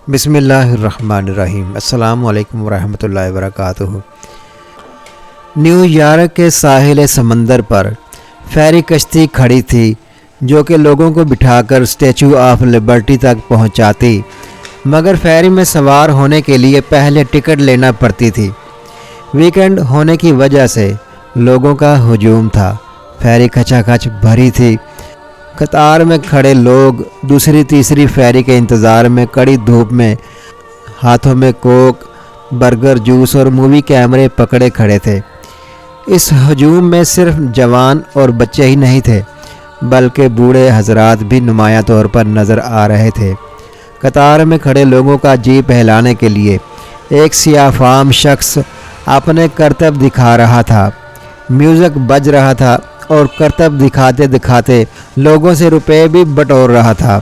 بسم اللہ الرحمن الرحیم۔ السلام علیکم ورحمۃ اللہ وبرکاتہ۔ نیو یارک کے ساحل سمندر پر فیری کشتی کھڑی تھی جو کہ لوگوں کو بٹھا کر اسٹیچو آف لبرٹی تک پہنچاتی، مگر فیری میں سوار ہونے کے لیے پہلے ٹکٹ لینا پڑتی تھی۔ ویکنڈ ہونے کی وجہ سے لوگوں کا ہجوم تھا۔ فیری کھچا کھچ بھری تھی۔ قطار میں کھڑے لوگ دوسری تیسری فیری کے انتظار میں کڑی دھوپ میں ہاتھوں میں کوک، برگر، جوس اور مووی کیمرے پکڑے کھڑے تھے۔ اس ہجوم میں صرف جوان اور بچے ہی نہیں تھے بلکہ بوڑھے حضرات بھی نمایاں طور پر نظر آ رہے تھے۔ قطار میں کھڑے لوگوں کا جی بہلانے کے لیے ایک سیاہ فام شخص اپنے کرتب دکھا رہا تھا۔ میوزک بج رہا تھا اور کرتب دکھاتے دکھاتے لوگوں سے روپے بھی بٹور رہا تھا،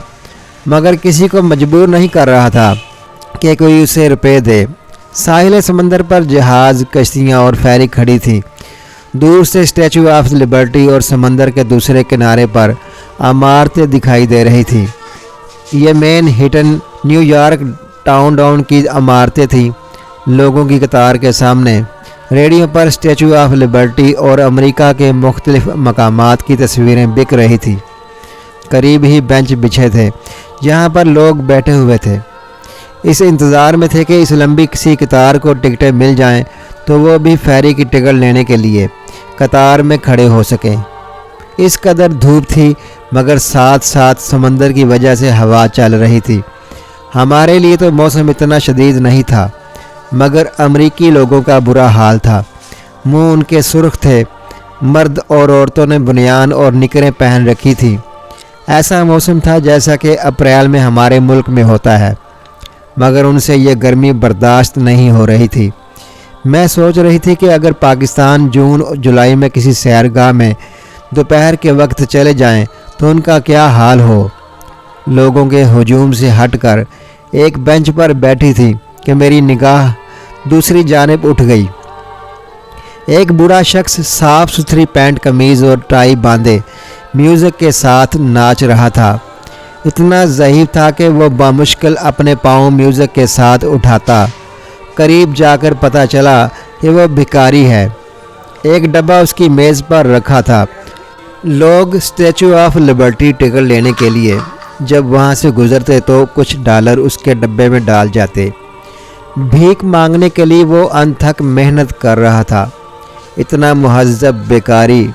مگر کسی کو مجبور نہیں کر رہا تھا کہ کوئی اسے روپے دے۔ ساحل سمندر پر جہاز، کشتیاں اور فیری کھڑی تھیں۔ دور سے اسٹیچو آف لبرٹی اور سمندر کے دوسرے کنارے پر عمارتیں دکھائی دے رہی تھیں۔ یہ Manhattan New York down کی عمارتیں تھیں۔ لوگوں کی قطار کے سامنے ریڈیو پر اسٹیچو آف لبرٹی اور امریکہ کے مختلف مقامات کی تصویریں بک رہی تھیں۔ قریب ہی بینچ بچھے تھے جہاں پر لوگ بیٹھے ہوئے تھے، اس انتظار میں تھے کہ اس لمبی سی قطار کو ٹکٹیں مل جائیں تو وہ بھی فیری کی ٹکٹ لینے کے لیے قطار میں کھڑے ہو سکیں۔ اس قدر دھوپ تھی مگر ساتھ ساتھ سمندر کی وجہ سے ہوا چل رہی تھی۔ ہمارے لیے تو موسم اتنا شدید نہیں تھا مگر امریکی لوگوں کا برا حال تھا۔ منہ ان کے سرخ تھے۔ مرد اور عورتوں نے بنیان اور نکریں پہن رکھی تھیں۔ ایسا موسم تھا جیسا کہ اپریل میں ہمارے ملک میں ہوتا ہے، مگر ان سے یہ گرمی برداشت نہیں ہو رہی تھی۔ میں سوچ رہی تھی کہ اگر پاکستان جون جولائی میں کسی سیرگاہ میں دوپہر کے وقت چلے جائیں تو ان کا کیا حال ہو۔ لوگوں کے ہجوم سے ہٹ کر ایک بینچ پر بیٹھی تھی کہ میری نگاہ دوسری جانب اٹھ گئی۔ ایک بوڑھا شخص صاف ستھری پینٹ، قمیض اور ٹائی باندھے میوزک کے ساتھ ناچ رہا تھا۔ اتنا ضعیف تھا کہ وہ بامشکل اپنے پاؤں میوزک کے ساتھ اٹھاتا۔ قریب جا کر پتہ چلا کہ وہ بھکاری ہے۔ ایک ڈبہ اس کی میز پر رکھا تھا۔ لوگ اسٹیچو آف لبرٹی ٹکٹ لینے کے لیے جب وہاں سے گزرتے تو کچھ ڈالر اس کے ڈبے میں ڈال جاتے۔ بھیک مانگنے کے لیے وہ انتھک محنت کر رہا تھا۔ اتنا مہذب بیکاری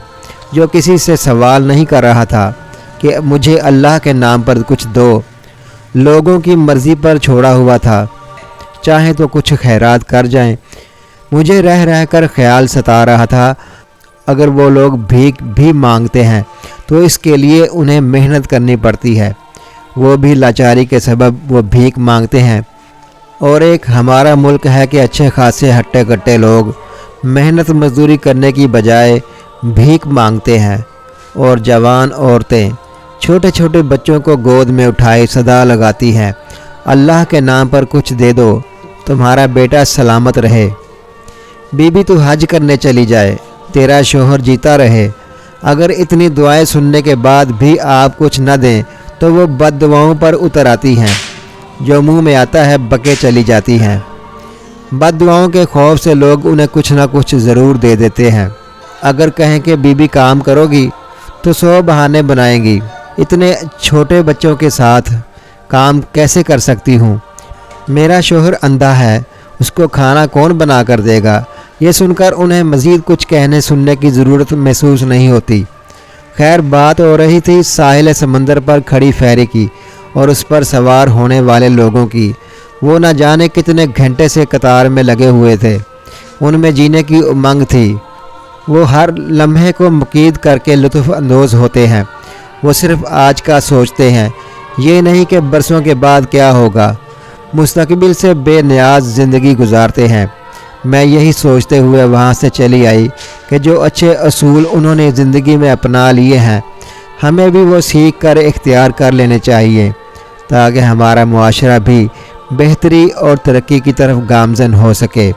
جو کسی سے سوال نہیں کر رہا تھا کہ مجھے اللہ کے نام پر کچھ دو، لوگوں کی مرضی پر چھوڑا ہوا تھا، چاہے تو کچھ خیرات کر جائیں۔ مجھے رہ رہ کر خیال ستا رہا تھا اگر وہ لوگ بھیک بھی مانگتے ہیں تو اس کے لیے انہیں محنت کرنی پڑتی ہے، وہ بھی لاچاری کے سبب وہ بھیک مانگتے ہیں، اور ایک ہمارا ملک ہے کہ اچھے خاصے ہٹے کٹے لوگ محنت مزدوری کرنے کی بجائے بھیک مانگتے ہیں، اور جوان عورتیں چھوٹے چھوٹے بچوں کو گود میں اٹھائے صدا لگاتی ہیں، اللہ کے نام پر کچھ دے دو، تمہارا بیٹا سلامت رہے، بی بی تو حج کرنے چلی جائے، تیرا شوہر جیتا رہے۔ اگر اتنی دعائیں سننے کے بعد بھی آپ کچھ نہ دیں تو وہ بد دعاؤں پر اتر آتی ہیں، جو منہ میں آتا ہے بکے چلی جاتی ہیں۔ بد دعاؤں کے خوف سے لوگ انہیں کچھ نہ کچھ ضرور دے دیتے ہیں۔ اگر کہیں کہ بی بی کام کرو گی تو 100 بہانے بنائیں گی، اتنے چھوٹے بچوں کے ساتھ کام کیسے کر سکتی ہوں، میرا شوہر اندھا ہے، اس کو کھانا کون بنا کر دے گا۔ یہ سن کر انہیں مزید کچھ کہنے سننے کی ضرورت محسوس نہیں ہوتی۔ خیر، بات ہو رہی تھی ساحل سمندر پر کھڑی فیری کی اور اس پر سوار ہونے والے لوگوں کی۔ وہ نہ جانے کتنے گھنٹے سے قطار میں لگے ہوئے تھے، ان میں جینے کی امنگ تھی۔ وہ ہر لمحے کو مقید کر کے لطف اندوز ہوتے ہیں۔ وہ صرف آج کا سوچتے ہیں، یہ نہیں کہ برسوں کے بعد کیا ہوگا۔ مستقبل سے بے نیاز زندگی گزارتے ہیں۔ میں یہی سوچتے ہوئے وہاں سے چلی آئی کہ جو اچھے اصول انہوں نے زندگی میں اپنا لیے ہیں ہمیں بھی وہ سیکھ کر اختیار کر لینے چاہیے تاکہ ہمارا معاشرہ بھی بہتری اور ترقی کی طرف گامزن ہو سکے۔